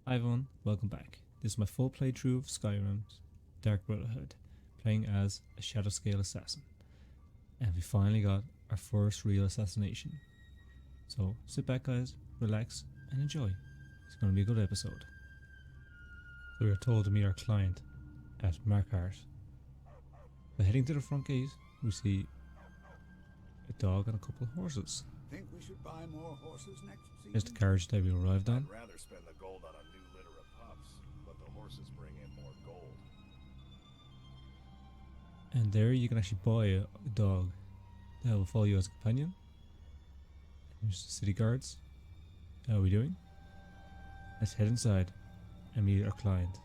Hi everyone, welcome back. This is my full playthrough of Skyrim, Dark Brotherhood, playing as a Shadowscale assassin. And we finally got our first real assassination. So sit back guys, relax and enjoy. It's going to be a good episode. So we are told to meet our client at Markart. By heading to the front gate, we see a dog and a couple of horses. Think we should buy more horses next season? Here's the carriage that we arrived on. I'd rather spend the gold on a new litter of pups, but the horses bring in more gold. And there you can actually buy a dog that will follow you as a companion. Here's the city guards. How are we doing? Let's head inside and meet our client.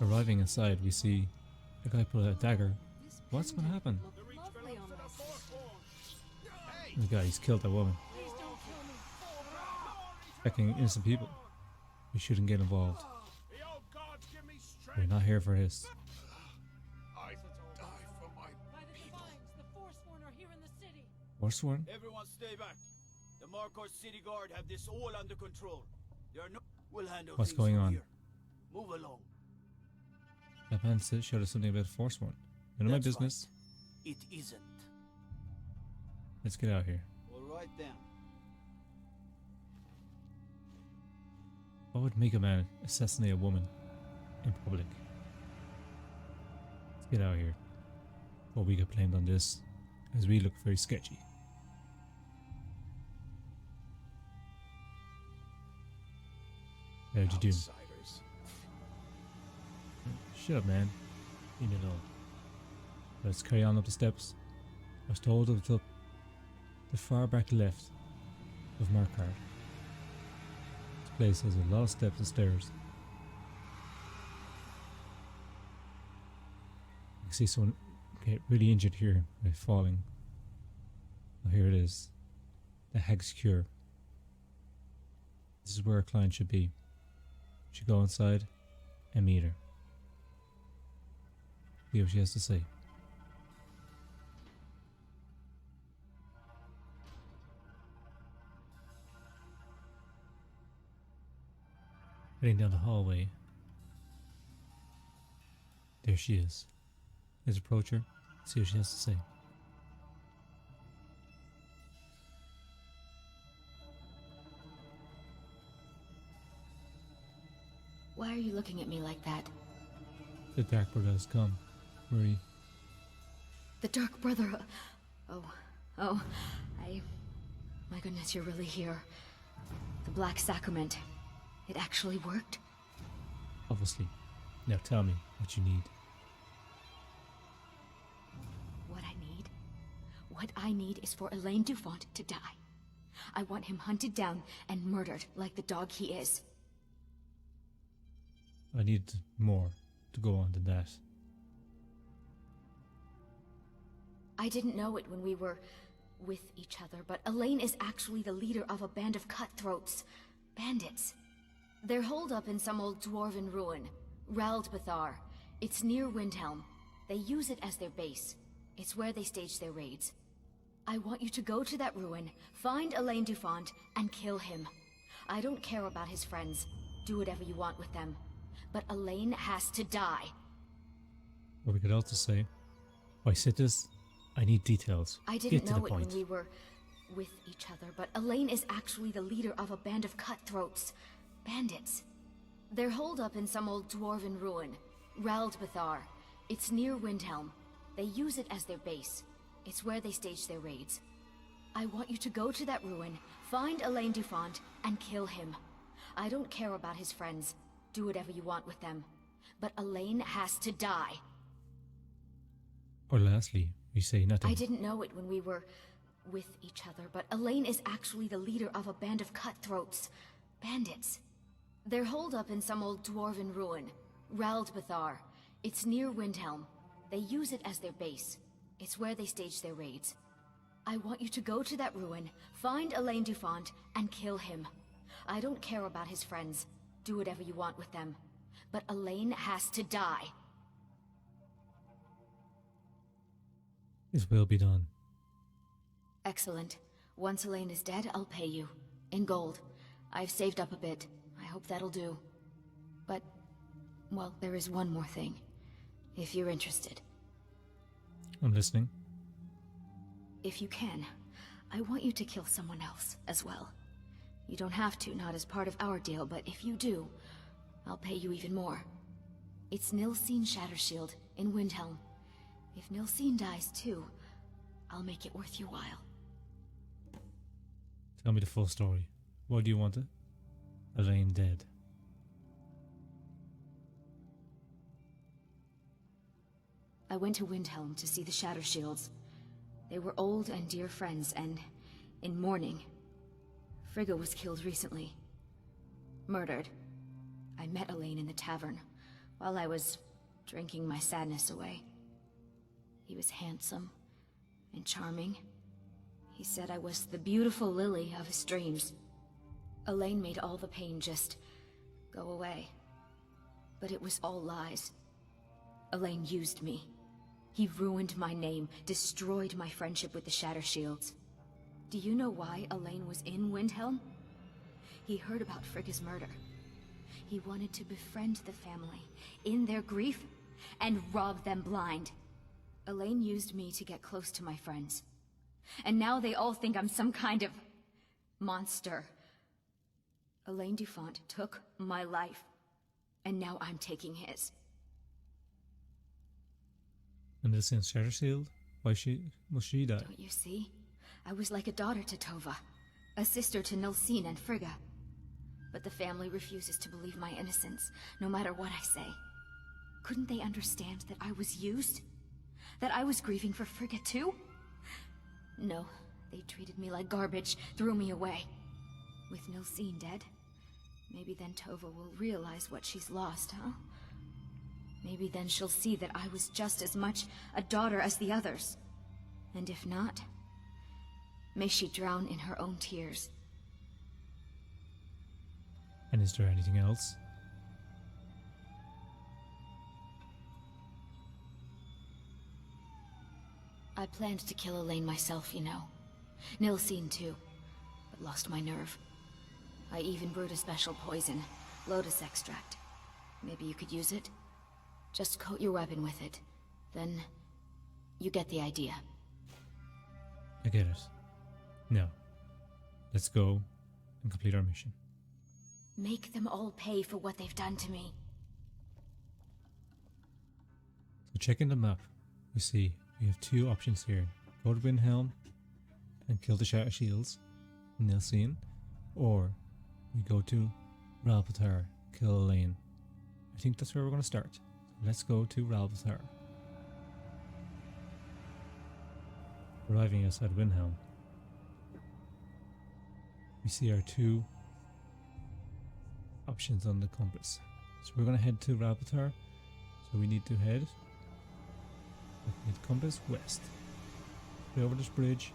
Arriving inside, we see a guy pull out a dagger. What's going to happen? The guy, he's killed that woman. Attacking innocent people. We shouldn't get involved. We're not here for this. I die for my people. Forsworn? Everyone stay back. The Markart city guard have this all under control. There are no... We'll handle What's things going from on? here. Move along. That man showed us something about Forsworn. None of my That's business. right. It isn't. Let's get out here. All right then. What would make a man assassinate a woman in public? Let's get out of here. Before we get blamed on this, as we look very sketchy. How'd you do? Outsiders. Shut up, man. Leave me alone. Let's carry on up the steps. I was told it was up the far back left of Markart. This place has a lot of steps and stairs. I can see someone get really injured here by falling. Oh, here it is. The Hag's Cure. This is where our client should be. We should go inside and meet her. See what she has to say. Heading down the hallway. There she is. Let's approach her, see what she has to say. Why are you looking at me like that? The Dark Brotherhood has come. Marie. The Dark Brotherhood. Oh, my goodness, you're really here. The Black Sacrament. It actually worked? Obviously. Now tell me what you need. What I need is for Elaine Dufont to die. I want him hunted down and murdered like the dog he is. I need more to go on than that. I didn't know it when we were with each other, but Elaine is actually the leader of a band of cutthroats. Bandits. They're holed up in some old dwarven ruin. Raldbathar. It's near Windhelm. They use it as their base. It's where they stage their raids. I want you to go to that ruin, find Elaine Dufont, and kill him. I don't care about his friends. Do whatever you want with them. But Elaine has to die. Or we could also say, why sit this? I need details. I Get didn't to know the it point. when we were with each other, but Elaine is actually the leader of a band of cutthroats. Bandits. They're holed up in some old dwarven ruin. Raldbathar. It's near Windhelm. They use it as their base. It's where they stage their raids. I want you to go to that ruin, find Elaine Dufont, and kill him. I don't care about his friends. Do whatever you want with them. But Elaine has to die. Or lastly, we say nothing. I didn't know it when we were with each other, but Elaine is actually the leader of a band of cutthroats. Bandits. They're holed up in some old dwarven ruin. Raldbathar. It's near Windhelm. They use it as their base. It's where they stage their raids. I want you to go to that ruin, find Elaine Dufont, and kill him. I don't care about his friends. Do whatever you want with them. But Elaine has to die. It will be done. Excellent. Once Elaine is dead, I'll pay you. In gold. I've saved up a bit. I hope that'll do. But, well, there is one more thing. If you're interested. I'm listening. If you can, I want you to kill someone else as well. You don't have to, not as part of our deal, but if you do, I'll pay you even more. It's Nilsine Shattershield in Windhelm. If Nilsine dies too, I'll make it worth your while. Tell me the full story. Why do you want it? Elaine dead. I went to Windhelm to see the Shattershields. They were old and dear friends, and in mourning. Frigga was killed recently. Murdered. I met Elaine in the tavern, while I was drinking my sadness away. He was handsome and charming. He said I was the beautiful lily of his dreams. Elaine made all the pain just go away. But it was all lies. Elaine used me. He ruined my name, destroyed my friendship with the Shattershields. Do you know why Elaine was in Windhelm? He heard about Frigga's murder. He wanted to befriend the family, in their grief, and rob them blind. Elaine used me to get close to my friends. And now they all think I'm some kind of monster. Elaine Dufont took my life, and now I'm taking his. And this is Shattershield? Why must she die? Don't you see? I was like a daughter to Tova, a sister to Nilsine and Frigga. But the family refuses to believe my innocence, no matter what I say. Couldn't they understand that I was used? That I was grieving for Frigga too? No, they treated me like garbage, threw me away. With Nilsine dead, maybe then Tova will realize what she's lost, huh? Maybe then she'll see that I was just as much a daughter as the others. And if not, may she drown in her own tears. And is there anything else? I planned to kill Elaine myself, you know. Nilsine too, but lost my nerve. I even brewed a special poison, lotus extract. Maybe you could use it? Just coat your weapon with it. Then, you get the idea. I get it. Now, let's go and complete our mission. Make them all pay for what they've done to me. So checking the map, we see we have two options here. Go to Windhelm and kill the Shattershields in Nilsine, or we go to Ralpatar, kill Elaine. I think that's where we're going to start. Let's go to Ralpatar. Arriving outside Windhelm, we see our two options on the compass. So we're going to head to Ralpatar. So we need to head with the compass west. Straight over this bridge.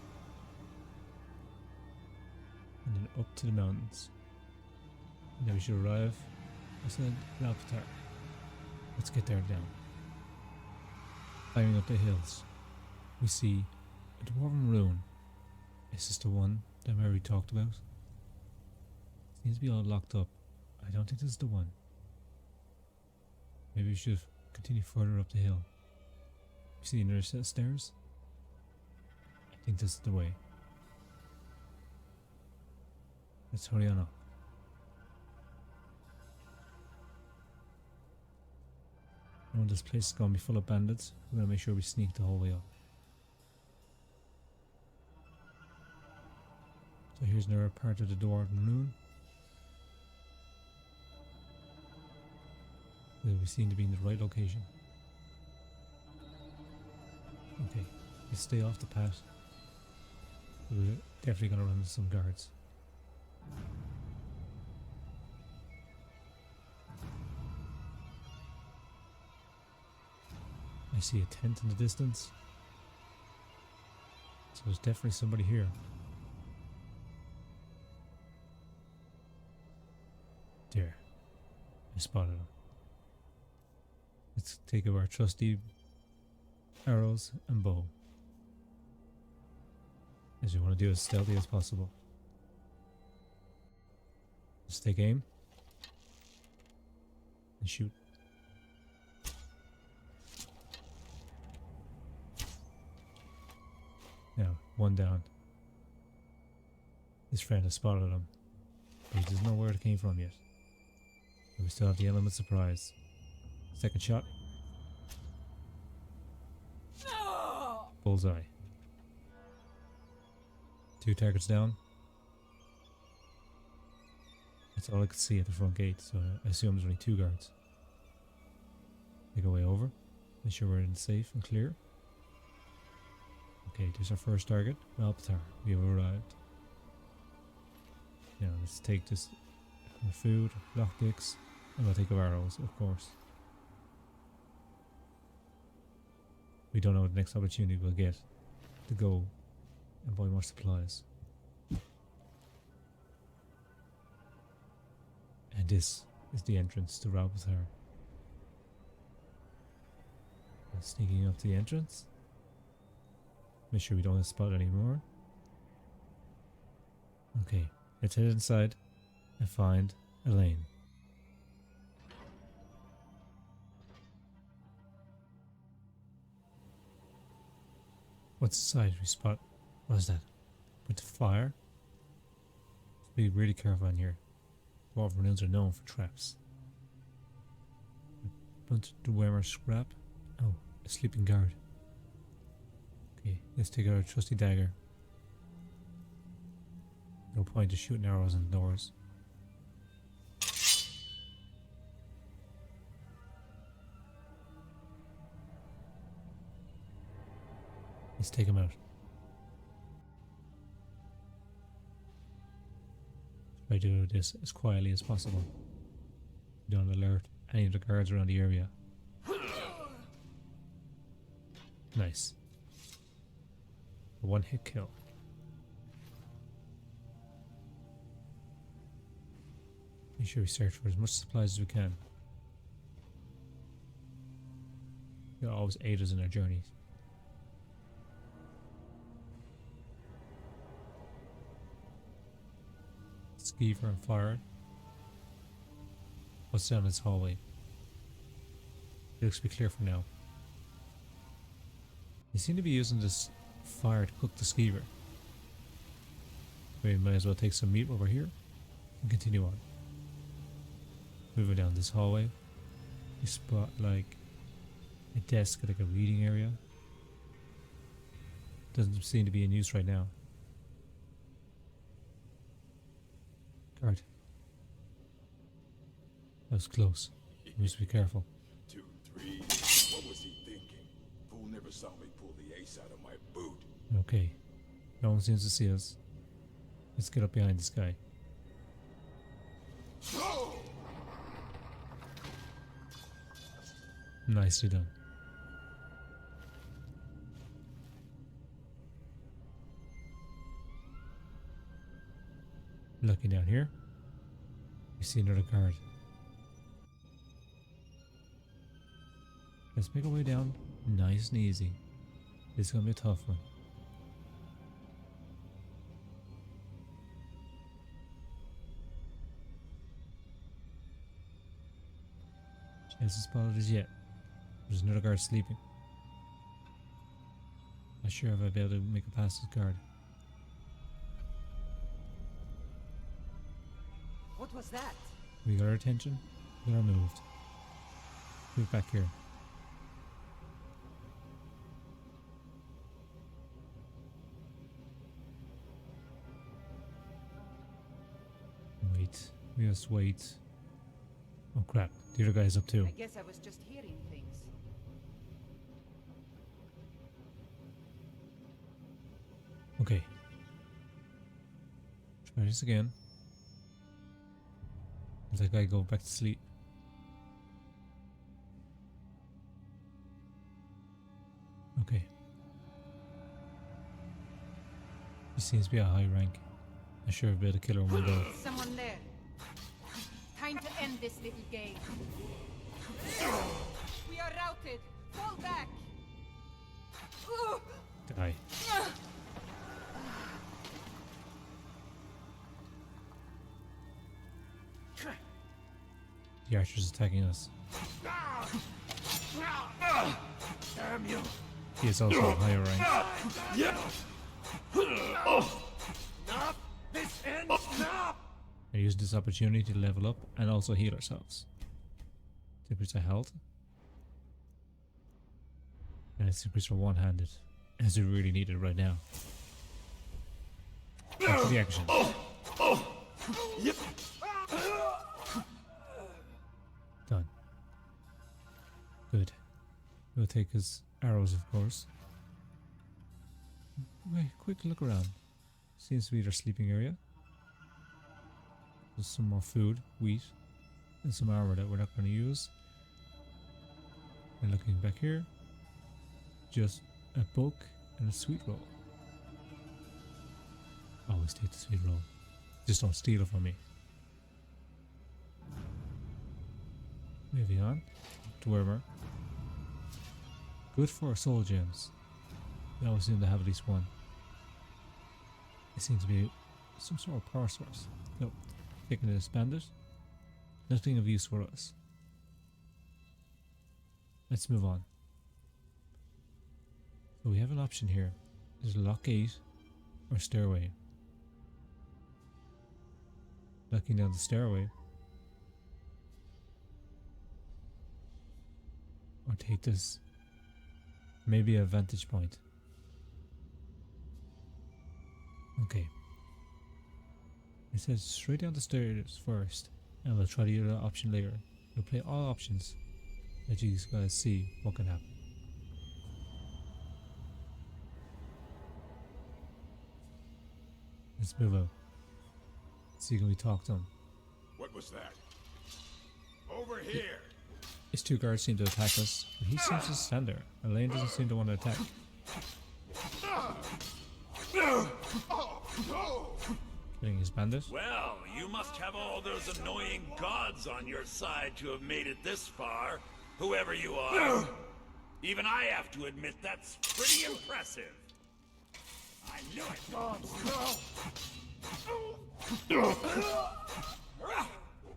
And then up to the mountains. And then we should arrive outside Ralpatar. Let's get there now. Climbing up the hills, we see a dwarven ruin. Is this the one that Mary talked about? Seems to be all locked up. I don't think this is the one. Maybe we should continue further up the hill. We see another set of stairs. I think this is the way. Let's hurry on up. I know this place is going to be full of bandits. We're going to make sure we sneak the whole way up. So here's another part of the Dwarven Ruin. We seem to be in the right location. Okay, let's stay off the path. We're definitely going to run into some guards. I see a tent in the distance. So there's definitely somebody here. There. I spotted him. Let's take our trusty arrows and bow. As we want to do as stealthy as possible. Let's take aim. And shoot. Now, one down. His friend has spotted him, but he doesn't know where it came from yet. But we still have the element of surprise. Second shot. Bullseye. 2 targets down. That's all I could see at the front gate, so I assume there's only 2 guards. Make our way over. Make sure we're in safe and clear. Okay, there's our first target. Malpatar. We have arrived. Now let's take this food, lockpicks, and we'll take our arrows, of course. We don't know what the next opportunity we'll get to go and buy more supplies. And this is the entrance to Raubathar. Sneaking up to the entrance. Make sure we don't spot anymore. Okay, let's head inside and find Elaine. What's inside? We spot. What is that? With the fire? Be really careful in here. Dwarven runes are known for traps. Bunch of Dwemer scrap. Oh, a sleeping guard. Okay, let's take out our trusty dagger. No point of shooting arrows in doors. Let's take him out. Try to do this as quietly as possible. Don't alert any of the guards around the area. Nice. A 1-hit kill. Make sure we search for as much supplies as we can. They'll always aid us in our journeys. Skeever and fire. What's down this hallway? It looks to be clear for now. They seem to be using this fire to cook the skeever. We might as well take some meat over here and continue on. Moving down this hallway, we spot like a desk, like a reading area. Doesn't seem to be in use right now. Guard. That was close. We must be careful. 2, 3. What was he thinking? Fool never saw me pull the ace out of my boot. Okay. No one seems to see us. Let's get up behind this guy. Nicely done. Looking down here, we see another guard. Let's make our way down nice and easy. This is gonna be a tough one. She hasn't spotted us yet. There's another guard sleeping. Not sure if I'll be able to make it past this guard. What was that? We got our attention. We are moved. Move back here. Wait. We just wait. Oh crap. The other guy's up too. I guess I was just hearing things. Okay. Try this again. Let that guy go back to sleep. Okay. He seems to be a high rank. I'm sure I'll be able to kill her in one go. Someone there. Time to end this little game. We are routed. Fall back. Die. The archer's attacking us. Damn you! He is also higher rank. Stop! This ends now! We're using this opportunity to level up and also heal ourselves. Increase our health. And let's increase our one-handed, as we really need it right now. Back to the action. Done. Good. We'll take his arrows, of course. Wait, quick look around. Seems to be their sleeping area. There's some more food, wheat, and some armor that we're not going to use. And looking back here, just a book and a sweet roll. Always take the sweet roll. Just don't steal it from me. Moving on to Wormer. Good for soul gems. They always seem to have at least one. It seems to be some sort of power source. Nope. Taking this bandit. Nothing of use for us. Let's move on. So we have an option here. There's a lock gate or stairway. Looking down the stairway. Or take this. Maybe a vantage point. Okay. It says straight down the stairs first, and we'll try the other option later. We'll play all options. Let you guys see what can happen. Let's move out. See, can we talk to him? What was that? Over here! His two guards seem to attack us, but he seems to stand there. Elaine doesn't seem to want to attack. Killing his bandit. Well, you must have all those annoying gods on your side to have made it this far, whoever you are. Even I have to admit that's pretty impressive. I knew it.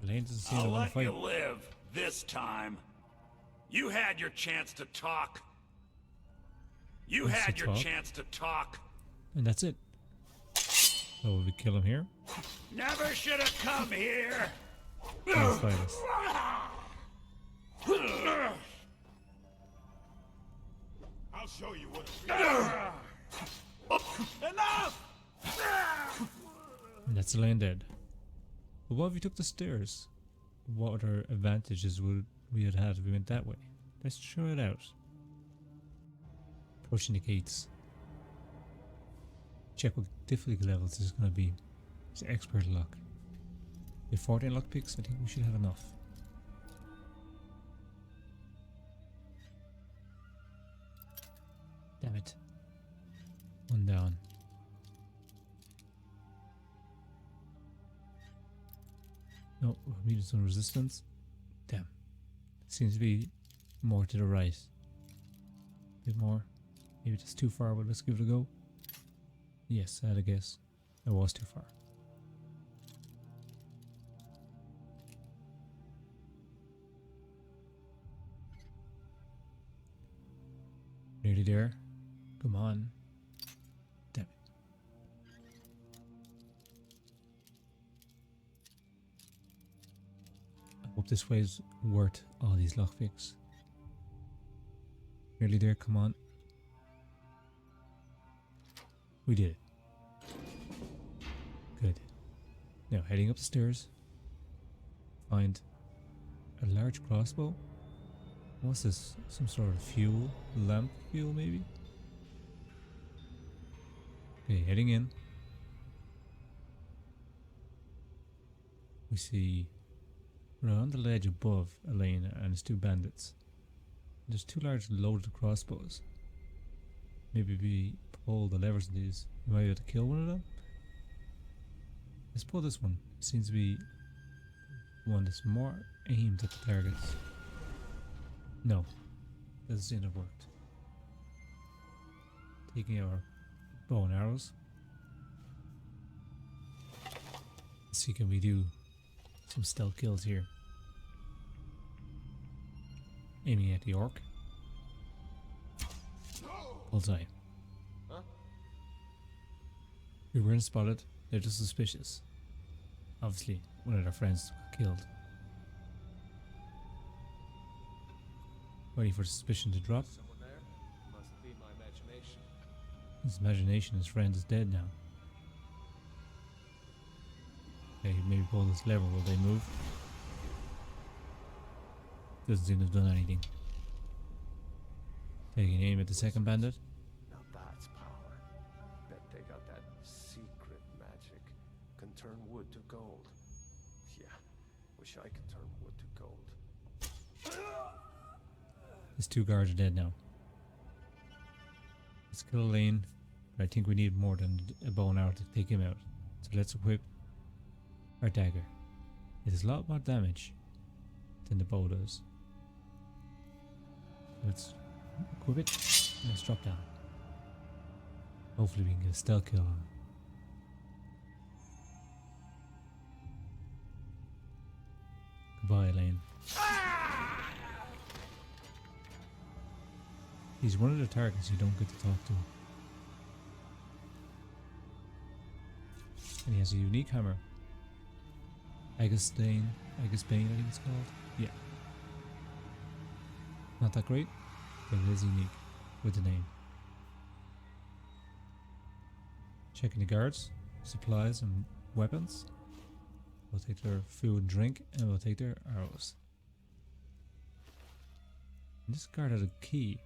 Elaine doesn't seem to I'll want let to you fight. live this time. You had your chance to talk. You Wants to had your talk? chance to talk. And that's it. So will we kill him here? Never should have come here. Let's fight us. I'll show you what Enough! And that's Elaine dead. But what if we took the stairs? What other advantages would we have had if we went that way? Let's try it out. Approaching the gates. Check what difficulty levels this is going to be. It's expert luck. With 14 luck picks, I think we should have enough. Damn it. One down. No, we're meeting some resistance. Damn. Seems to be more to the right. A bit more. Maybe it's too far, but let's give it a go. Yes, I had a guess. It was too far. Nearly there. Come on. Damn it. I hope this way is worth all these lockpicks. Nearly there, come on. We did it. Good. Now heading up the stairs. Find a large crossbow. What's this? Some sort of fuel? Lamp fuel maybe? Okay, heading in. We see we're on the ledge above Elaine and his two bandits. There's two large loaded crossbows. Maybe we pull the levers in these. We might be able to kill one of them. Let's pull this one. It seems to be one that's more aimed at the targets. No, doesn't seem to have worked. Taking our bow and arrows. Let's see, can we do some stealth kills here? Aiming at the orc. Bullseye. Huh? We weren't spotted, they're just suspicious. Obviously, one of their friends got killed. Waiting for suspicion to drop. Someone there? Must be my imagination. His imagination, his friend is dead now. Okay, maybe pull this lever, will they move? Doesn't seem to have done anything. Taking aim at the second bandit. Now that's power. Bet they got that secret magic. Can turn wood to gold. Yeah, wish I could turn wood to gold. His two guards are dead now. Let's kill Elaine, but I think we need more than a bow and arrow to take him out. So let's equip our dagger. It does a lot more damage than the bow does. Let's equip it and let's drop down. Hopefully we can get a stealth kill on him. Goodbye, Elaine. He's one of the targets you don't get to talk to. And he has a unique hammer. Agastane, I think it's called. Yeah. Not that great, but it is unique with the name. Checking the guards, supplies and weapons. We'll take their food and drink, and we'll take their arrows. And this guard has a key.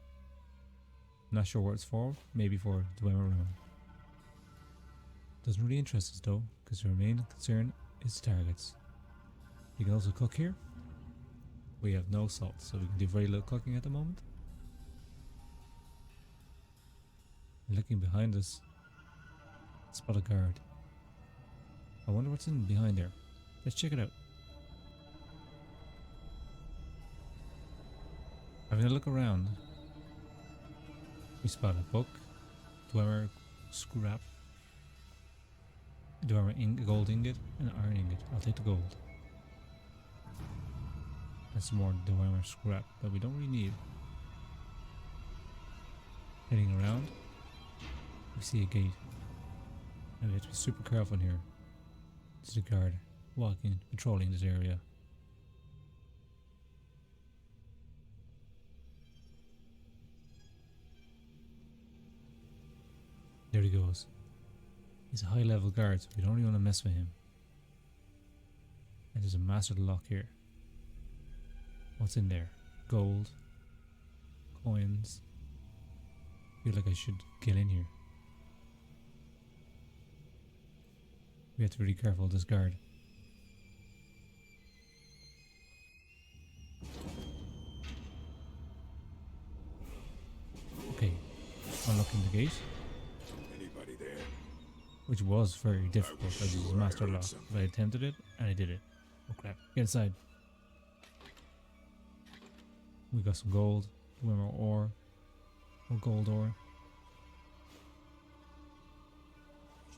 Not sure what it's for, maybe for the Dwemer room. Doesn't really interest us though, because our main concern is the targets. You can also cook here. We have no salt, so we can do very little cooking at the moment. And looking behind us, spot a guard. I wonder what's in behind there. Let's check it out. Having a look around, we spot a book, Dwemer scrap, Dwemer gold ingot, and an iron ingot. I'll take the gold. That's more Dwemer scrap that we don't really need. Heading around, we see a gate. And we have to be super careful in here. There's a guard walking, patrolling this area. There he goes. He's a high level guard, so we don't really want to mess with him. And there's a master lock here. What's in there? Gold. Coins. I feel like I should get in here. We have to be really careful of this guard. Okay. Unlocking the gate. Anybody there? Which was very difficult as it was a master lock. But I attempted it and I did it. Oh crap. Get inside. We got some gold, more ore, more gold ore.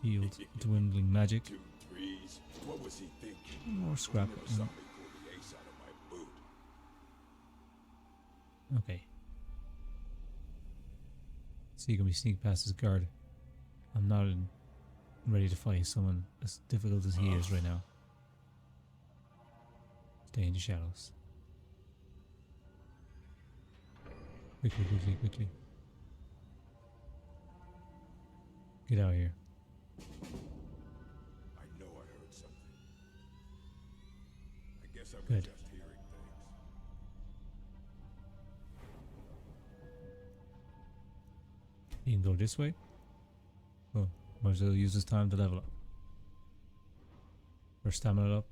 Shield, dwindling magic. 2 3s. What was he thinking? More scrap. Never saw me pull the ace out of my boot. Okay. So you can be sneak past this guard. I'm not ready to fight someone as difficult as he is right now. Stay in the shadows. Quickly, quickly, quickly. Get out of here. I know I heard something. I guess I was Good. just hearing things. You can go this way. Oh, might as well use this time to level up. Our stamina up.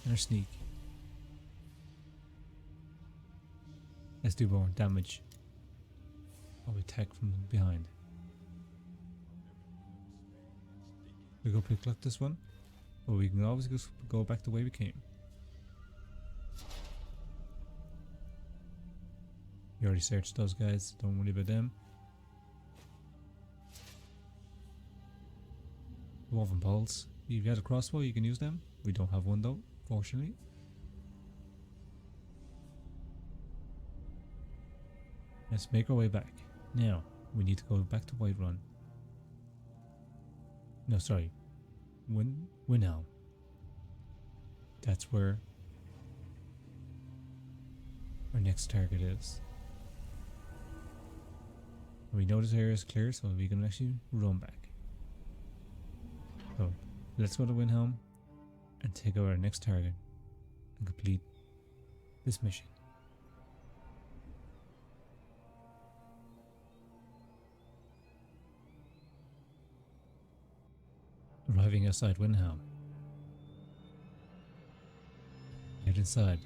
And our sneak. Let's do more damage. While we attack from behind. We go pick up this one. But we can always just go back the way we came. We already searched those guys, don't worry about them. Dwarven poles. If you've got a crossbow, you can use them. We don't have one though, fortunately. Let's make our way back. Now, we need to go back to Whiterun. No, sorry. Windhelm. That's where our next target is. We know this area is clear, so we can actually run back. So, let's go to Windhelm and take out our next target and complete this mission. Arriving outside Windhelm. Head inside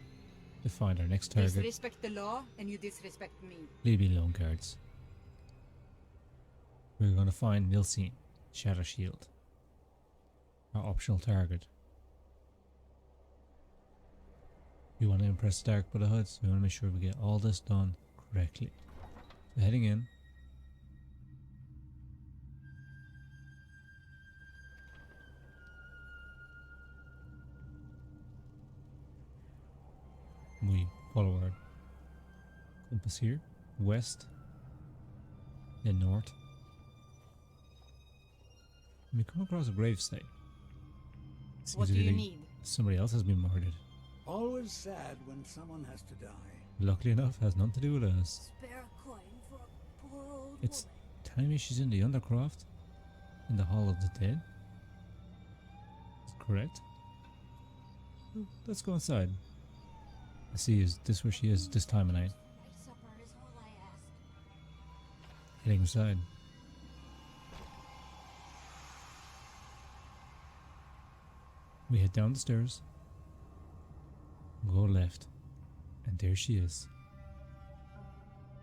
to find our next target. Disrespect the law and you disrespect me. Leave me alone, guards. We're going to find Nilsine, Shadow Shield, our optional target. We want to impress the Dark Brotherhood, so we want to make sure we get all this done correctly. So heading in. We follow our compass here, west, then north. And we come across a gravesite. What do you need? Somebody else has been murdered. Always sad when someone has to die. Luckily enough, has nothing to do with us. Spare a coin for a poor old It's telling me she's in the Undercroft, in the Hall of the Dead. Is correct? Well, let's go inside. I see, is this where she is this time of night? Supper is all I ask. Heading inside. We head down the stairs, go left, and there she is.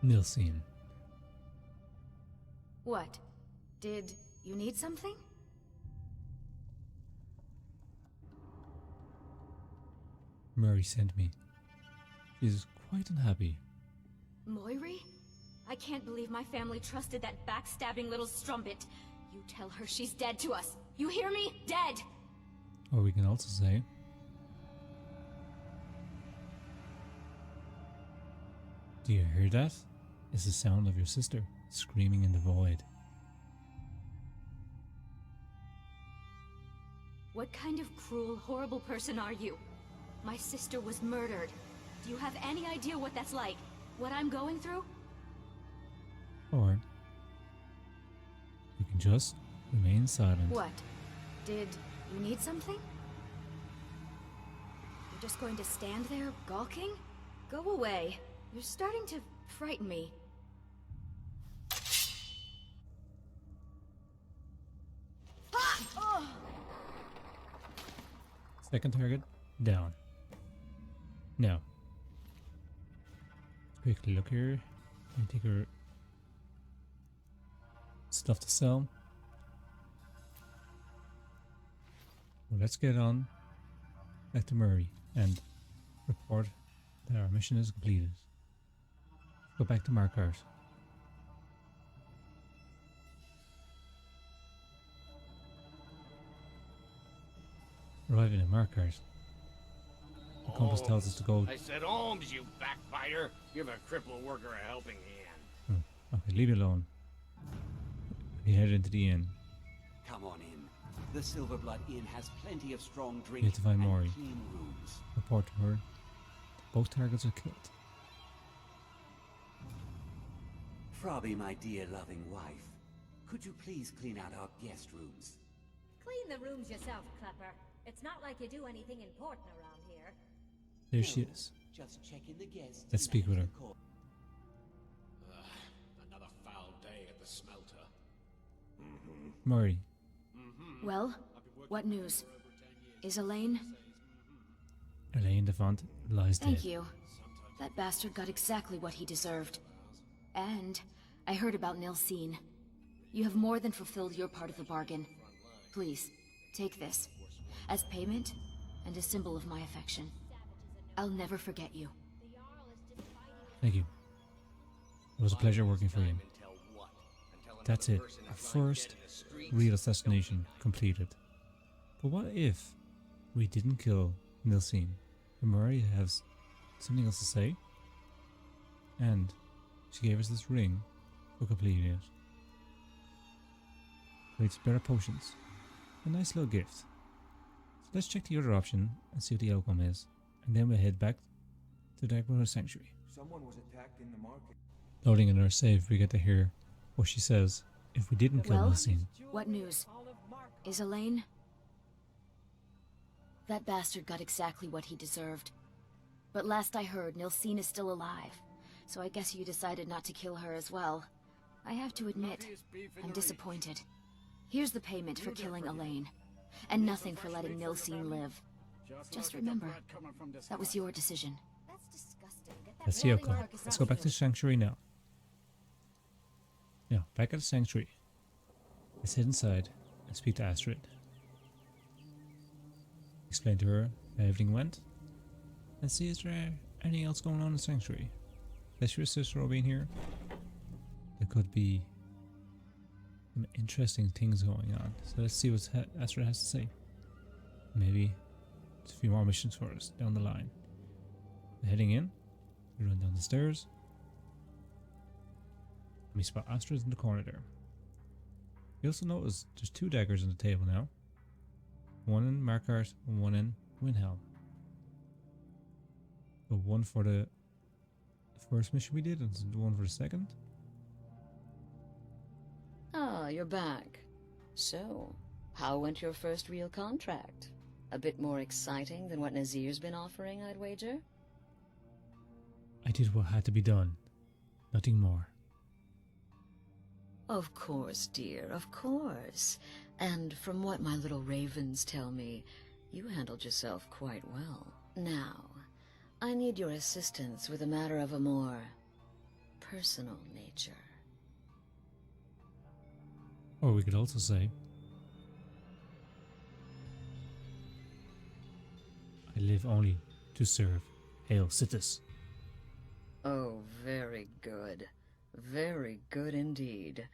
Nilsine. What? Did you need something? Murray sent me. She's quite unhappy. Moiri? I can't believe my family trusted that backstabbing little strumpet. You tell her she's dead to us. You hear me? Dead! Or we can also say, do you hear that? It's the sound of your sister screaming in the void. What kind of cruel, horrible person are you? My sister was murdered. Do you have any idea what that's like? What I'm going through? Or you can just remain silent. What? Did you need something? You're just going to stand there, gawking? Go away. You're starting to frighten me. Ah! Oh! Second target, down. Now, quickly look here and take her stuff to sell. Well, let's get on back to Murray and report that our mission is completed. Go back to Markart. Arriving at Markart, the compass tells us to go. I said Holmes, you backbiter. Give a crippled worker a helping hand. Okay, leave it alone. We head into the inn. Come on in. The Silverblood Inn has plenty of strong drink Need to find and Maury. clean rooms. Report to her. Both targets are killed. Frobby, my dear loving wife, could you please clean out our guest rooms? Clean the rooms yourself, Klepper. It's not like you do anything important around here. There she is. Just check in the guests. Let's speak with her. Another foul day at the smelter. Murray, Well, what news? Is Elaine? Elaine Devant lies dead. Thank you. That bastard got exactly what he deserved. And I heard about Nilsine. You have more than fulfilled your part of the bargain. Please, take this. As payment, and a symbol of my affection. I'll never forget you. Thank you. It was a pleasure working for you. That's it. Our first real assassination completed. But what if we didn't kill Nilsine? And Murray has something else to say? And She gave us this ring for completing it. Creates better potions. A nice little gift. So let's check the other option and see what the outcome is. And then we'll head back to Darkbrotherhood Sanctuary. Someone was attacked in the market. Loading in our save, we get to hear what she says if we didn't kill Well, Nilsine. what news? Is Elaine? That bastard got exactly what he deserved. But last I heard, Nilsine is still alive. So I guess you decided not to kill her as well. I have to admit, I'm disappointed. Here's the payment for killing Elaine. And nothing for letting Nilsine live. Just remember, that was your decision. That's disgusting. Get that Let's see rolling outcome. marcus Let's go out back of to here. Sanctuary now. Now, back at the Sanctuary. Let's head inside and speak to Astrid. Explain to her how everything went. Let's see, is there anything else going on in the Sanctuary? Unless your sister being here, there could be some interesting things going on. So let's see what Astrid has to say. Maybe it's a few more missions for us down the line. We're heading in. We run down the stairs. We spot Astrid in the corner there. We also notice there's 2 daggers on the table now. One in Markart and one in Windhelm. But one for the first mission we did and one for the second. Ah, you're back. So, how went your first real contract? A bit more exciting than what Nazir's been offering, I'd wager? I did what had to be done. Nothing more. Of course, dear, of course. And from what my little ravens tell me, you handled yourself quite well. Now, I need your assistance with a matter of a more personal nature. Or we could also say, I live only to serve Hail Situs. Oh, very good. Very good indeed.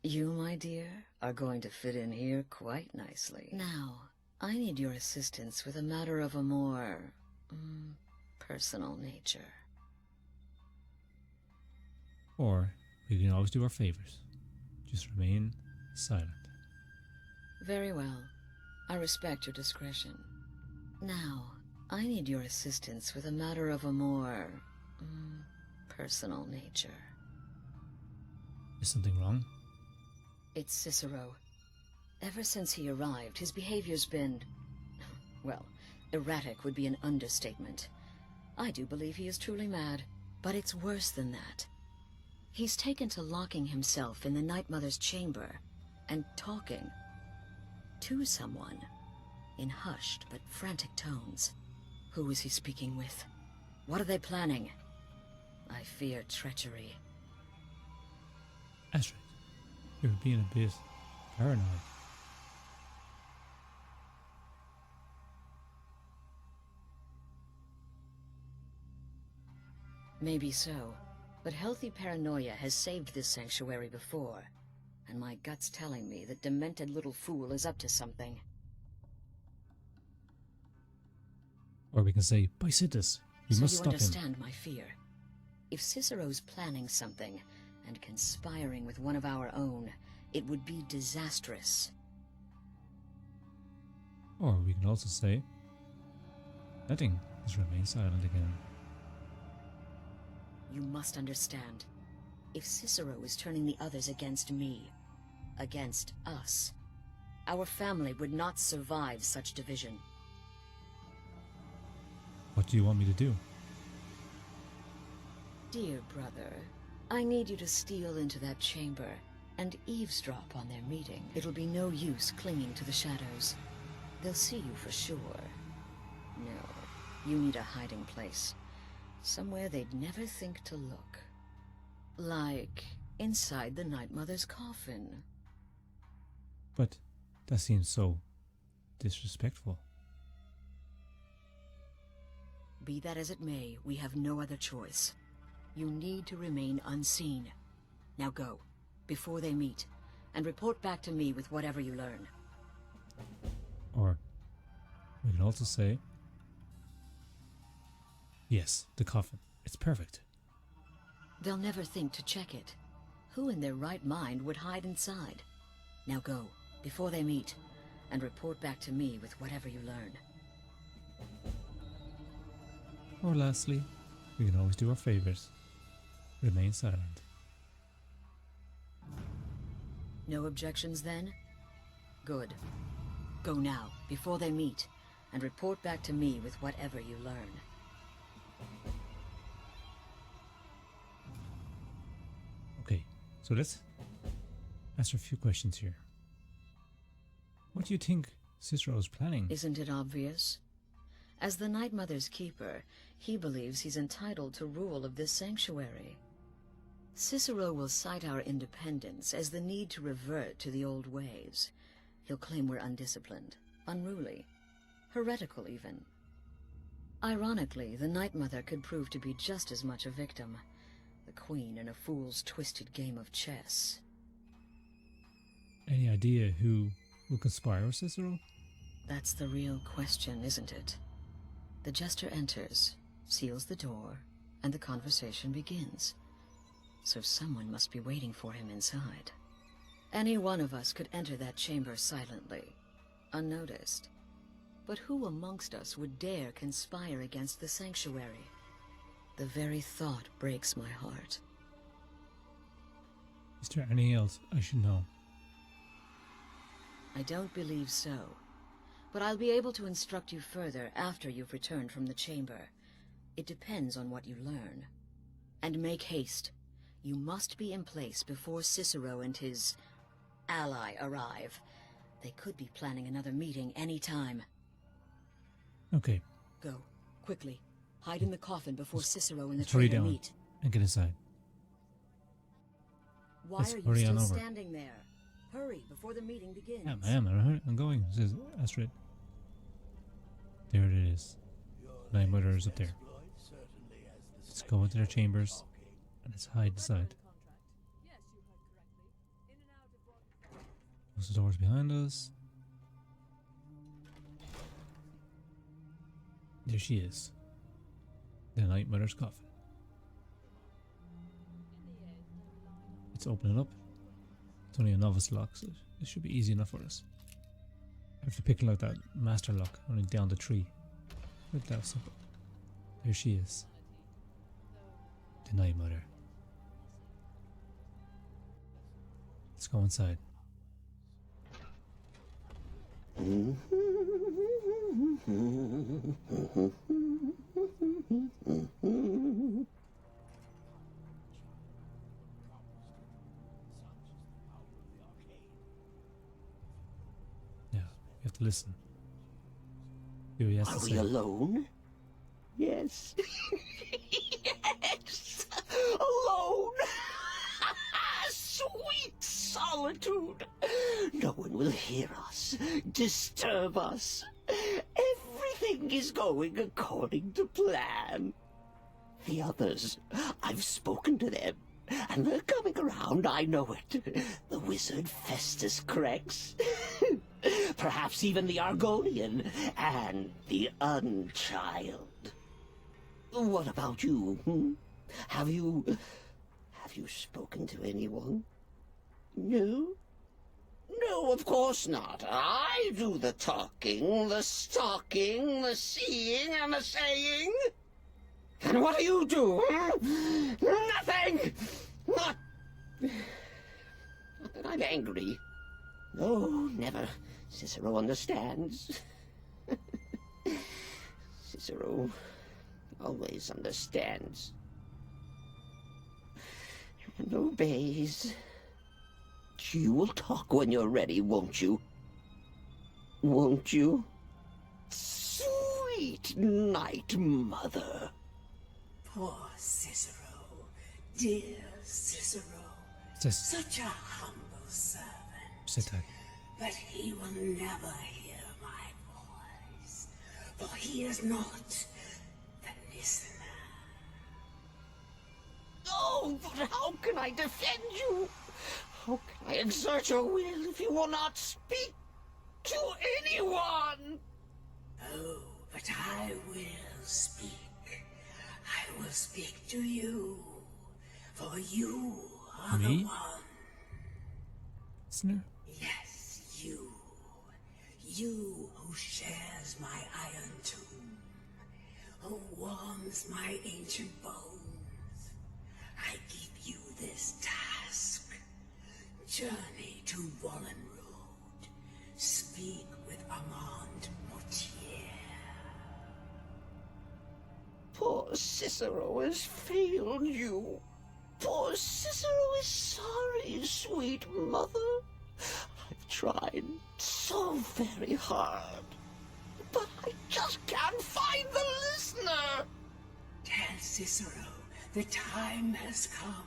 You, my dear, are going to fit in here quite nicely. Now, I need your assistance with a matter of a more personal nature. Or we can always do our favors. Just remain silent. Very well. I respect your discretion. Now, I need your assistance with a matter of a more personal nature. Is something wrong? It's Cicero. Ever since he arrived, his behavior's been, well, erratic would be an understatement. I do believe he is truly mad, but it's worse than that. He's taken to locking himself in the Night Mother's chamber and talking to someone in hushed but frantic tones. Who is he speaking with? What are they planning? I fear treachery. Astrid, you're being a bit paranoid. Maybe so, but healthy paranoia has saved this sanctuary before, and my gut's telling me that demented little fool is up to something. Or we can say, by Situs, we So must you stop him. understand my fear. If Cicero's planning something, and conspiring with one of our own, it would be disastrous. Or we can also say, nothing, just remain silent again. You must understand. If Cicero is turning the others against me, against us, our family would not survive such division. What do you want me to do? Dear brother, I need you to steal into that chamber and eavesdrop on their meeting. It'll be no use clinging to the shadows. They'll see you for sure. No, you need a hiding place. Somewhere they'd never think to look. Like inside the Night Mother's coffin. But that seems so disrespectful. Be that as it may, we have no other choice. You need to remain unseen. Now go, before they meet, and report back to me with whatever you learn. Or we can also say, yes, the coffin. It's perfect. They'll never think to check it. Who in their right mind would hide inside? Now go, before they meet, and report back to me with whatever you learn. Or lastly, we can always do our favourite. Remain silent. No objections then? Good. Go now, before they meet, and report back to me with whatever you learn. Okay, so let's answer a few questions here. What do you think Cicero's planning? Isn't it obvious? As the Night Mother's keeper, he believes he's entitled to rule of this sanctuary. Cicero will cite our independence as the need to revert to the old ways. He'll claim we're undisciplined, unruly, heretical even. Ironically, the Night Mother could prove to be just as much a victim, the queen in a fool's twisted game of chess. Any idea who will conspire with Cicero? That's the real question, isn't it? The jester enters, seals the door, and the conversation begins. So someone must be waiting for him inside. Any one of us could enter that chamber silently, unnoticed. But who amongst us would dare conspire against the sanctuary? The very thought breaks my heart. Is there anything else I should know? I don't believe so. But I'll be able to instruct you further after you've returned from the chamber. It depends on what you learn. And make haste. You must be in place before Cicero and his ally arrive. They could be planning another meeting any time. Okay. Go, quickly. Hide in the coffin before Cicero and the Hurry traitor down meet. and get inside. Why Let's are you hurry on still over. standing there? Hurry before the meeting begins. Yeah, I am. I'm going, says Astrid. There it is. Night Mother is up there. Let's go into their chambers and let's hide inside. Close the doors behind us. There she is. The Night Mother's coffin. Let's open it up. It's only a novice lock, so it should be easy enough for us. I have to pick like that master lock only down the tree. Look, that was simple. There she is. The Night Mother. Let's go inside. Yeah, we have to listen. See what he has to Are say. we alone? Yes. Yes! Alone! Sweet solitude! No one will hear us, disturb us. Everything is going according to plan. The others, I've spoken to them, and they're coming around, I know it. The wizard Festus Crex. Perhaps even the Argonian, and the Unchild. What about you? Have you spoken to anyone? No? No, of course not. I do the talking, the stalking, the seeing, and the saying. And what do you do? Nothing! Not that I'm angry. No, never. Cicero understands. Cicero always understands. And obeys. You will talk when you're ready, won't you? Won't you? Sweet Night Mother. Poor Cicero. Dear Cicero. Such a humble servant. Sit tight. But he will never hear my voice. For he is not the listener. Oh, but how can I defend you? How can I exert your will if you will not speak to anyone? Oh, but I will speak. I will speak to you. For you are Me? the one. Listener? Yes, you. You who shares my iron tomb, who warms my ancient bones. I give you this task. Journey to Wallenroad. Speak with Armand Mortier. Poor Cicero has failed you. Poor Cicero is sorry, sweet mother. I've tried so very hard, but I just can't find the listener. Tell Cicero the time has come.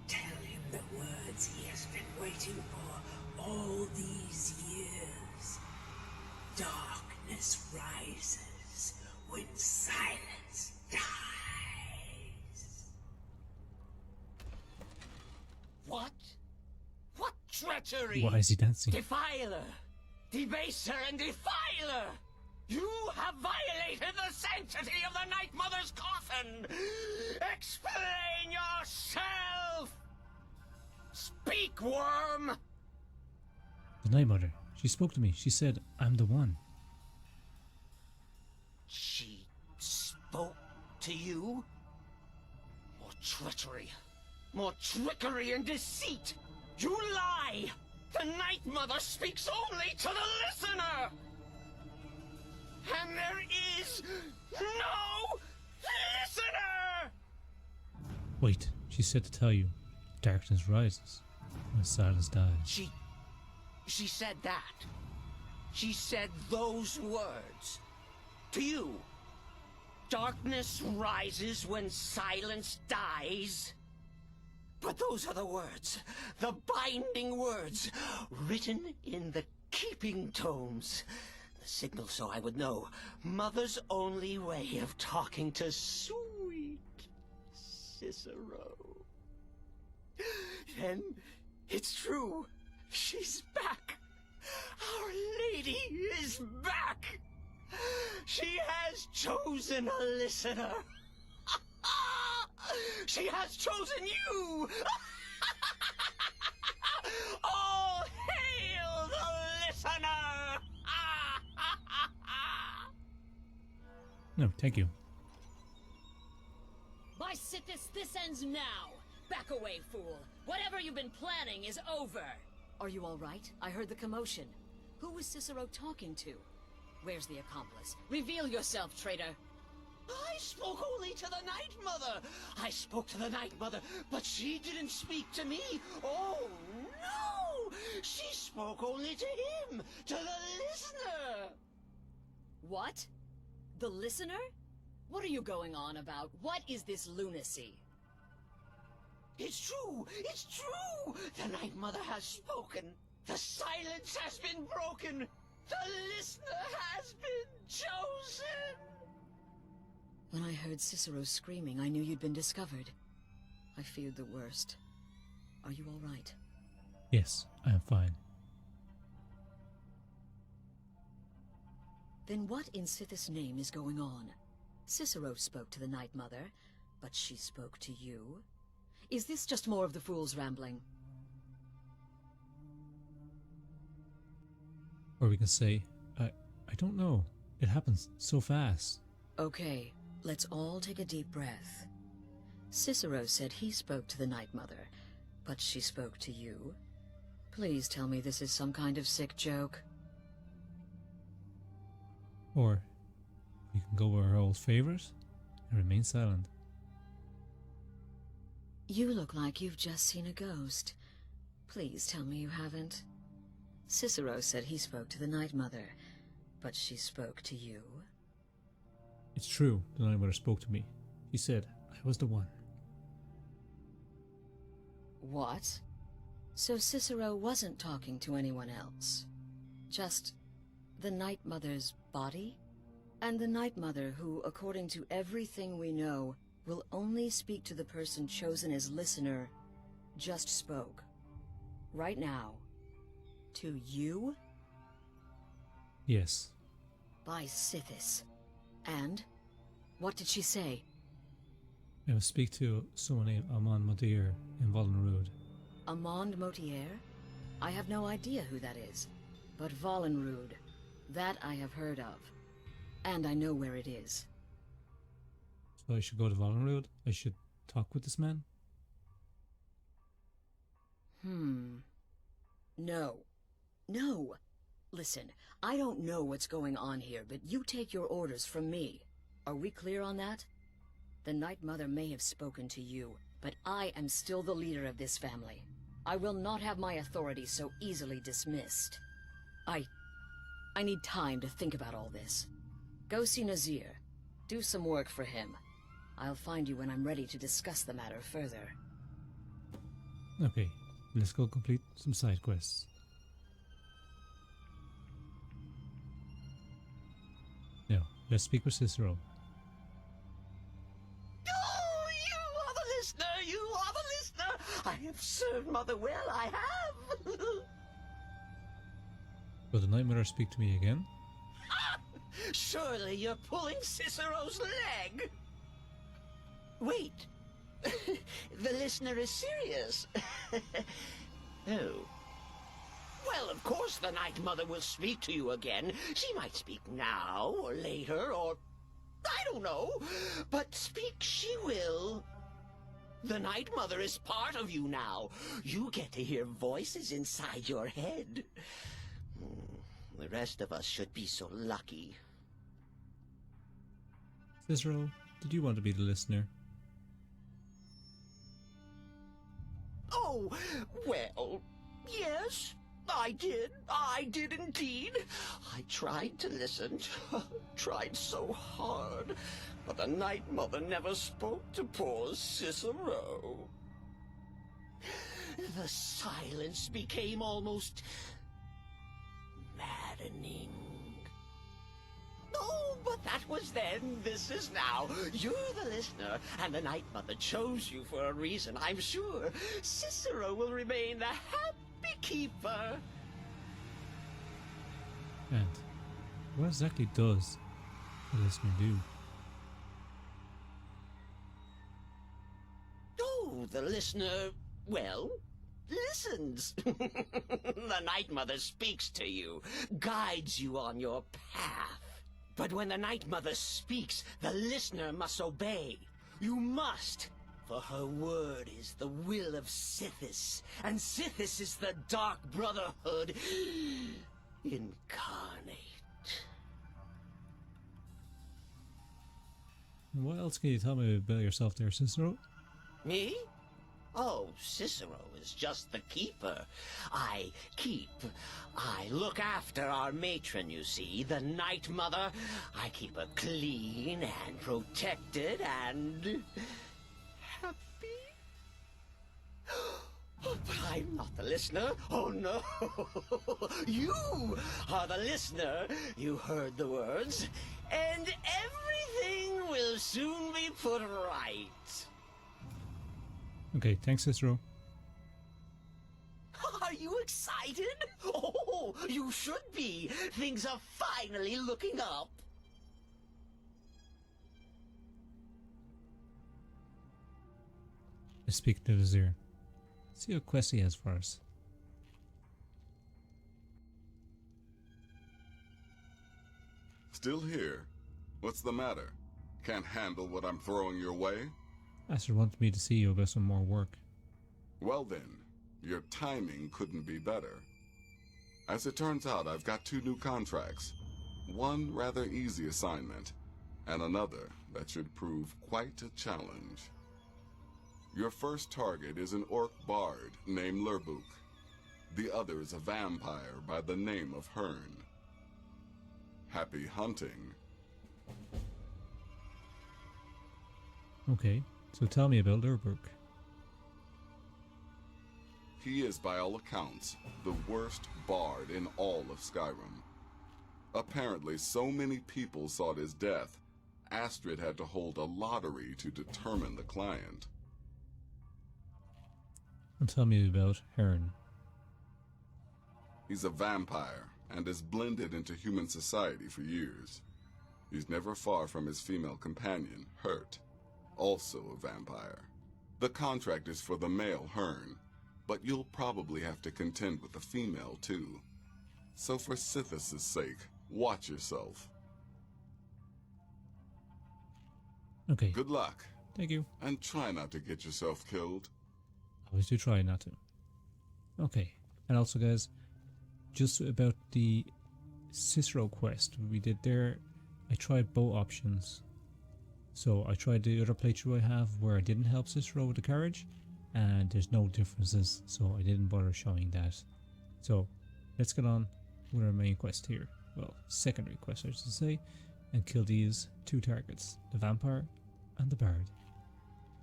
Tell him the words he has been waiting for all these years. Darkness rises when silence dies. What? What treachery! Why is he dancing? Defiler! Debaser and defiler! You have violated the sanctity of the Night Mother's coffin! Explain yourself! Speak, worm! The Night Mother. She spoke to me. She said, I'm the one. She spoke to you? More treachery. More trickery and deceit! You lie! The Night Mother speaks only to the listener! And there is no listener! Wait, she said to tell you, darkness rises when silence dies. She said that. She said those words. To you. Darkness rises when silence dies. But those are the words, the binding words, written in the keeping tomes. The signal so I would know. Mother's only way of talking to sweet Cicero. Then it's true. She's back. Our Lady is back. She has chosen a listener. She has chosen you! All hail the listener! No, thank you. By Sithis, this ends now! Back away, fool! Whatever you've been planning is over! Are you all right? I heard the commotion. Who was Cicero talking to? Where's the accomplice? Reveal yourself, traitor! I spoke only to the Night Mother! I spoke to the Night Mother, but she didn't speak to me! Oh, no! She spoke only to him! To the listener! What? The listener? What are you going on about? What is this lunacy? It's true! It's true! The Night Mother has spoken! The silence has been broken! The listener has been chosen! When I heard Cicero screaming, I knew you'd been discovered. I feared the worst. Are you all right? Yes, I am fine. Then what in Sithis' name is going on? Cicero spoke to the Night Mother, but she spoke to you? Is this just more of the fool's rambling? Or we can say, I don't know. It happens so fast. Okay, let's all take a deep breath. Cicero said he spoke to the Night Mother, but she spoke to you? Please tell me this is some kind of sick joke. Or we can go with our old favorite and remain silent. You look like you've just seen a ghost. Please tell me you haven't. Cicero said he spoke to the Night Mother, but she spoke to you? It's true, the Night Mother spoke to me. She said I was the one. What? So Cicero wasn't talking to anyone else? Just the Night Mother's body? And the Night Mother who, according to everything we know, will only speak to the person chosen as listener, just spoke. Right now. To you? Yes. By Sithis. And? What did she say? I must speak to someone named Amon Modir in Vollenrood. Amand Motier? I have no idea who that is. But Vollenrood, that I have heard of. And I know where it is. So I should go to Vollenrood? I should talk with this man? No. No. Listen, I don't know what's going on here, but you take your orders from me. Are we clear on that? The Night Mother may have spoken to you, but I am still the leader of this family. I will not have my authority so easily dismissed. I need time to think about all this. Go see Nazir. Do some work for him. I'll find you when I'm ready to discuss the matter further. Okay, let's go complete some side quests. Now, let's speak with Cicero. Oh, you are the listener! You are the listener! I have served Mother well, I have! Will the Night Mother speak to me again? Surely you're pulling Cicero's leg! Wait! The listener is serious. Oh. Well, of course the Night Mother will speak to you again. She might speak now, or later, or... I don't know. But speak she will. The Night Mother is part of you now. You get to hear voices inside your head. The rest of us should be so lucky. Cicero, did you want to be the listener? Oh, well, yes, I did. I did indeed. I tried to listen, tried so hard, but the Night Mother never spoke to poor Cicero. The silence became almost maddening. Oh, but that was then, this is now. You're the listener, and the Night Mother chose you for a reason, I'm sure. Cicero will remain the happy keeper. And what exactly does the listener do? Oh, the listener, well, listens. The Night Mother speaks to you, guides you on your path. But when the Night Mother speaks, the listener must obey. You must, for her word is the will of Sithis, and Sithis is the Dark Brotherhood incarnate. What else can you tell me about yourself there, Cicero? Me? Oh, Cicero is just the keeper. I look after our matron, you see, the Night Mother. I keep her clean and protected and happy. Oh, but I'm not the listener. Oh, no. You are the listener. You heard the words. And everything will soon be put right. Okay, thanks, Cicero. Are you excited? Oh, you should be. Things are finally looking up. Let's speak to Nazir. See what quest he has for us. Still here? What's the matter? Can't handle what I'm throwing your way? Aster wanted me to see you about some more work. Well then, your timing couldn't be better. As it turns out, I've got 2 new contracts. One rather easy assignment, and another that should prove quite a challenge. Your first target is an orc bard named Lurbuk. The other is a vampire by the name of Hearn. Happy hunting. Okay, so tell me about Lurbuk. He is, by all accounts, the worst bard in all of Skyrim. Apparently, so many people sought his death, Astrid had to hold a lottery to determine the client. And tell me about Hearn. He's a vampire, and has blended into human society for years. He's never far from his female companion, Hurt. also a vampire. The contract is for the male Hearn, but you'll probably have to contend with the female too. So for Sithis' sake, watch yourself. Okay. Good luck. Thank you. And try not to get yourself killed. Always do try not to. Okay. And also, guys, just about the Cicero quest we did there, I tried both options. So I tried the other playthrough I have where I didn't help Cicero with the carriage, and there's no differences, so I didn't bother showing that. So let's get on with our main quest here. Well, secondary quest I should say, and kill these two targets, the vampire and the bard.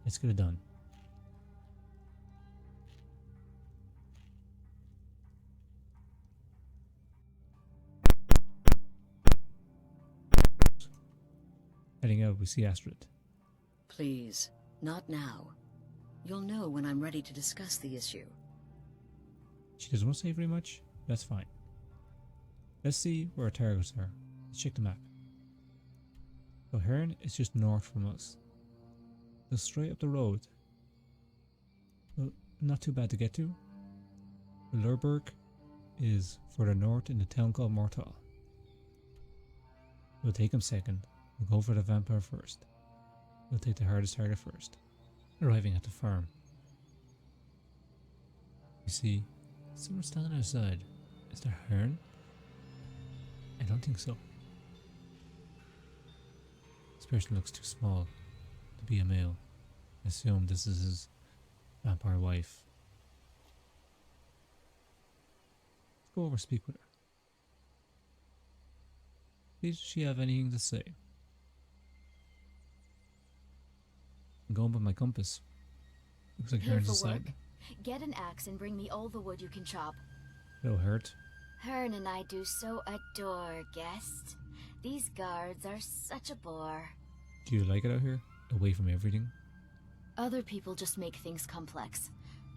Let's get it done. Heading out, we see Astrid. Please, not now. You'll know when I'm ready to discuss the issue. She doesn't want to say very much. That's fine. Let's see where our targets are. Let's check the map. So Hearn is just north from us. So straight up the road. Well, not too bad to get to. Lurberg is further north in the town called Mortal. We'll take him second. We'll go for the vampire first. We'll take the hardest target first. Arriving at the farm. We see someone standing outside. Is there Hearn? I don't think so. This person looks too small to be a male. I assume this is his vampire wife. Let's go over and speak with her. Does she have anything to say? I'm going by my compass. Looks like Here Hearn's for aside. work. Get an axe and bring me all the wood you can chop. It'll hurt. Hearn and I do so adore guests. These guards are such a bore. Do you like it out here? Away from everything? Other people just make things complex.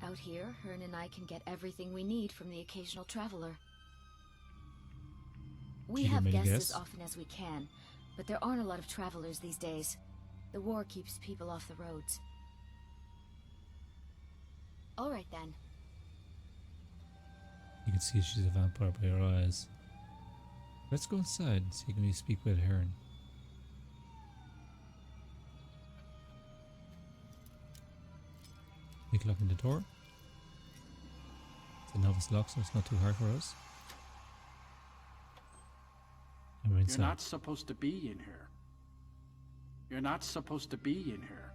Out here, Hearn and I can get everything we need from the occasional traveler. We Do you have get many guests guests? as often as we can, but there aren't a lot of travelers these days. The war keeps people off the roads. Alright then. You can see she's a vampire by her eyes. Let's go inside and see can we speak with Hearn. Make a look in the door. It's a novice lock, so it's not too hard for us. And we're inside. You're not supposed to be in here. You're not supposed to be in here.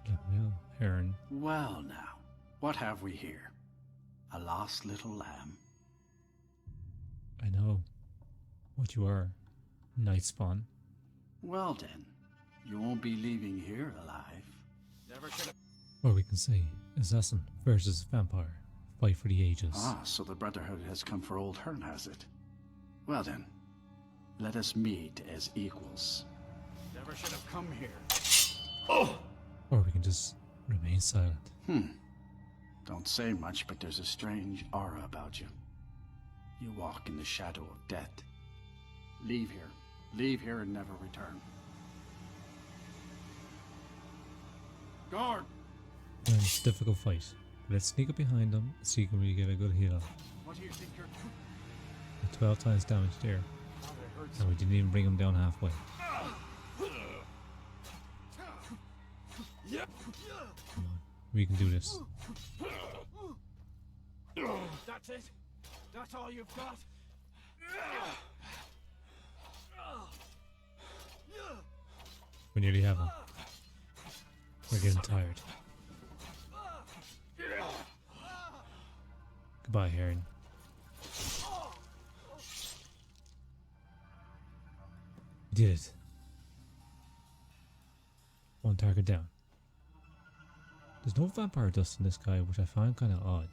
Well, Hearn. Well now, what have we here? A lost little lamb. I know what you are. Night spawn. Well then, you won't be leaving here alive. Never should have. Or we can say assassin versus vampire. Fight for the ages. Ah, so the Brotherhood has come for old Hearn, has it? Well then, let us meet as equals. Never should have come here. Oh! Or we can just remain silent. Don't say much, but there's a strange aura about you. You walk in the shadow of death. Leave here. Leave here and never return. Guard! It's a difficult fight. Let's sneak up behind them and see can we get a good heal. What do you think you're... 12 times damage there. And we didn't even bring him down halfway. Come on, we can do this. That's it? That's all you've got? We nearly have him. We're getting tired. Goodbye, Hearn. We did it. One target down. There's no vampire dust in this guy, which I find kind of odd.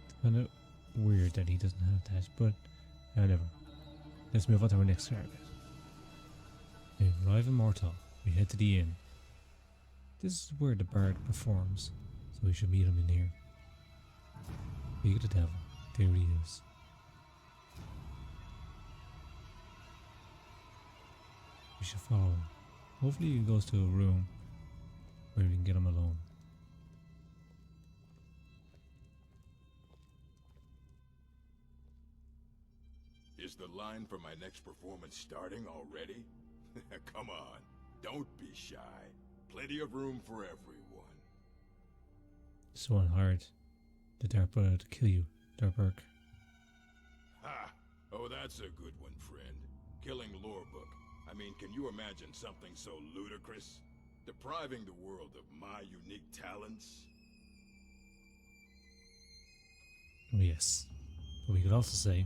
It's kind of weird that he doesn't have that, but whatever. Let's move on to our next target. We arrive in Mortal. We head to the inn. This is where the bard performs, so we should meet him in here. Speak of the devil. There he is. We should follow him. Hopefully he goes to a room where we can get him alone. Is the line for my next performance starting already? Come on, don't be shy. Plenty of room for everyone. Someone hired the Dark Brotherhood to kill you, Darkberg. Ha! Oh, that's a good one, friend. Killing Lorebook. I mean, can you imagine something so ludicrous? Depriving the world of my unique talents? Oh yes. But we could also say,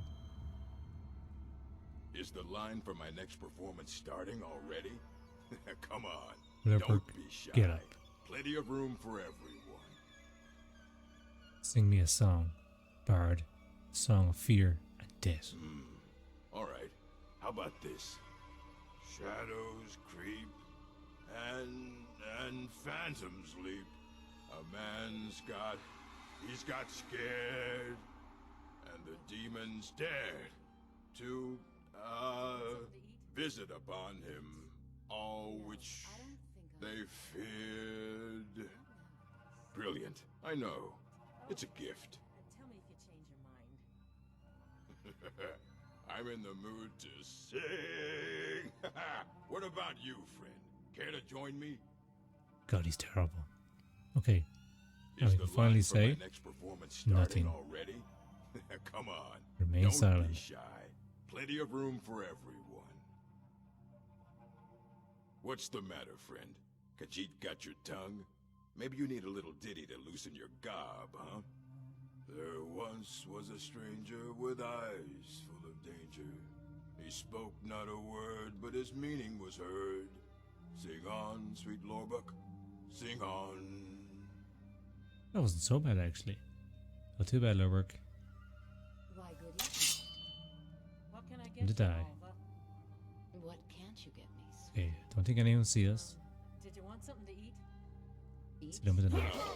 is the line for my next performance starting already? Come on, Darkberg, don't be shy. get up. Plenty of room for everyone. Sing me a song, Bard. A song of fear and death. Alright, how about this? Shadows creep, and phantoms leap. He's got scared, and the demons dared to, visit upon him, all which they feared. Brilliant, I know. It's a gift. Tell me if you change your mind. I'm in the mood to sing. What about you, friend? Care to join me? God, he's terrible. Okay. Now Is we the can finally line for say my next performance starting nothing. already? Come on. Remain Don't silent. be shy. Plenty of room for everyone. What's the matter, friend? Khajiit got your tongue? Maybe you need a little ditty to loosen your gob, huh? There once was a stranger with eyes full of danger. He spoke not a word, but his meaning was heard. Sing on, sweet Lorbuck, sing on. That wasn't so bad, actually. Not too bad, Lorberg. Why, good evening. What can I get To you, die. Alva? What can't you get me? Okay, don't think anyone will see us. Did you want something to eat? See them with the knife. I don't think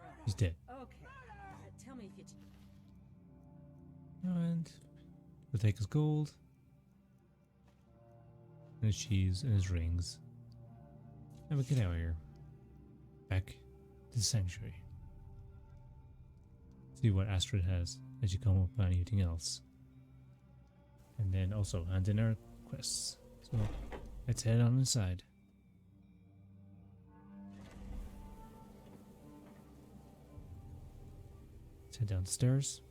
I'm... He's dead. Okay. Tell me if you... And we'll take his gold. And his cheese and his rings. And we'll get out of here. Back to the sanctuary. See what Astrid has as you come up with anything else. And then also hand in our quests. So let's head on inside. Let's head down the stairs.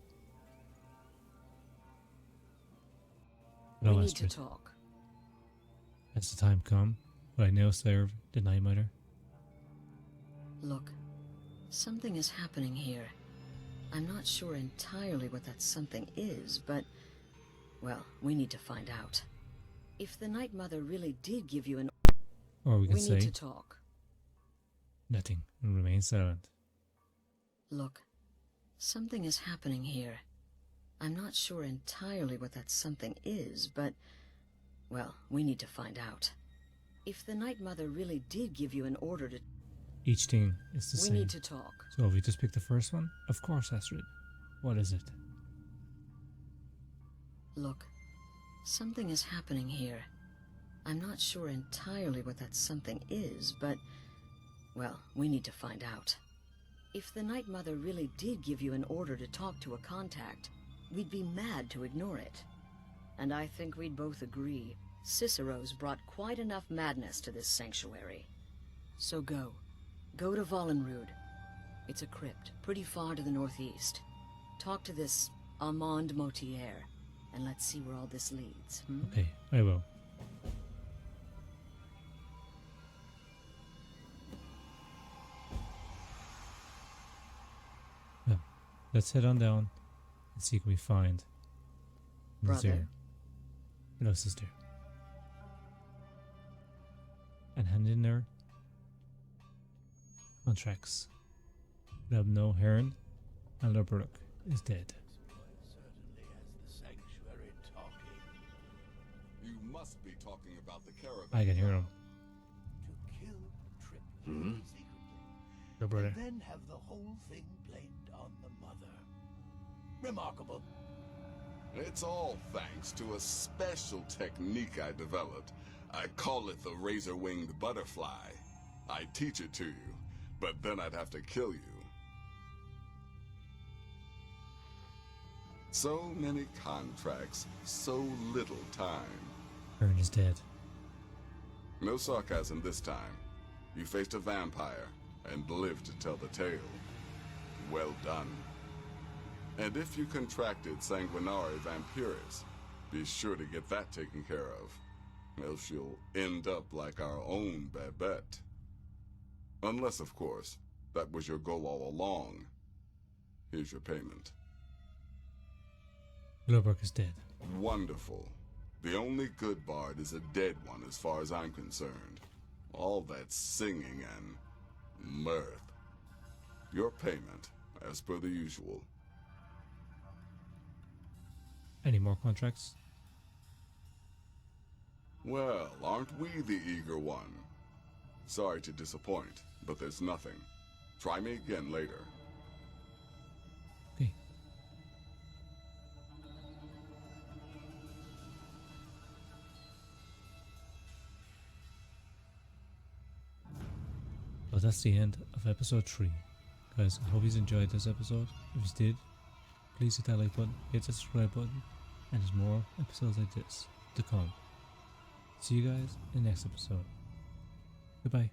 We Hello, need to Astrid. talk. Has the time come? Will I now serve the Night Miter? Look, something is happening here. I'm not sure entirely what that something is, but... well, we need to find out. If the Night Mother really did give you an... Or we can we say need to talk. nothing and remain silent. Look, something is happening here. I'm not sure entirely what that something is, but... well, we need to find out. If the Night Mother really did give you an order to... Each thing is the we same. need to talk. So if we just pick the first one, of course, Astrid. What is it? Look, something is happening here. I'm not sure entirely what that something is, but... well, we need to find out. If the Night Mother really did give you an order to talk to a contact, we'd be mad to ignore it. And I think we'd both agree, Cicero's brought quite enough madness to this sanctuary. So go. Go to Vollenrud. It's a crypt, pretty far to the northeast. Talk to this Armand Motier, and let's see where all this leads. Okay, I will. Well, let's head on down and see what we find. Brother. There. Hello, sister. And hand in there contracts. No Heron and Lorberg is dead. You must be talking about the caravan. I can hear him. To kill Trip secretly, No brother. and then have the whole thing blamed on the mother. Remarkable. It's all thanks to a special technique I developed. I call it the razor-winged butterfly. I teach it to you, but then I'd have to kill you. So many contracts, so little time. Ern is dead. No sarcasm this time. You faced a vampire and lived to tell the tale. Well done. And if you contracted sanguinare vampiris, be sure to get that taken care of. Else you'll end up like our own Babette. Unless, of course, that was your goal all along. Here's your payment. Glowbrook is dead. Wonderful. The only good bard is a dead one as far as I'm concerned. All that singing and mirth. Your payment, as per the usual. Any more contracts? Well, aren't we the eager one? Sorry to disappoint, but there's nothing. Try me again later. Okay. Well, that's the end of episode 3. Guys, I hope you enjoyed this episode. If you did, please hit that like button, hit the subscribe button, and there's more episodes like this to come. See you guys in the next episode. Goodbye.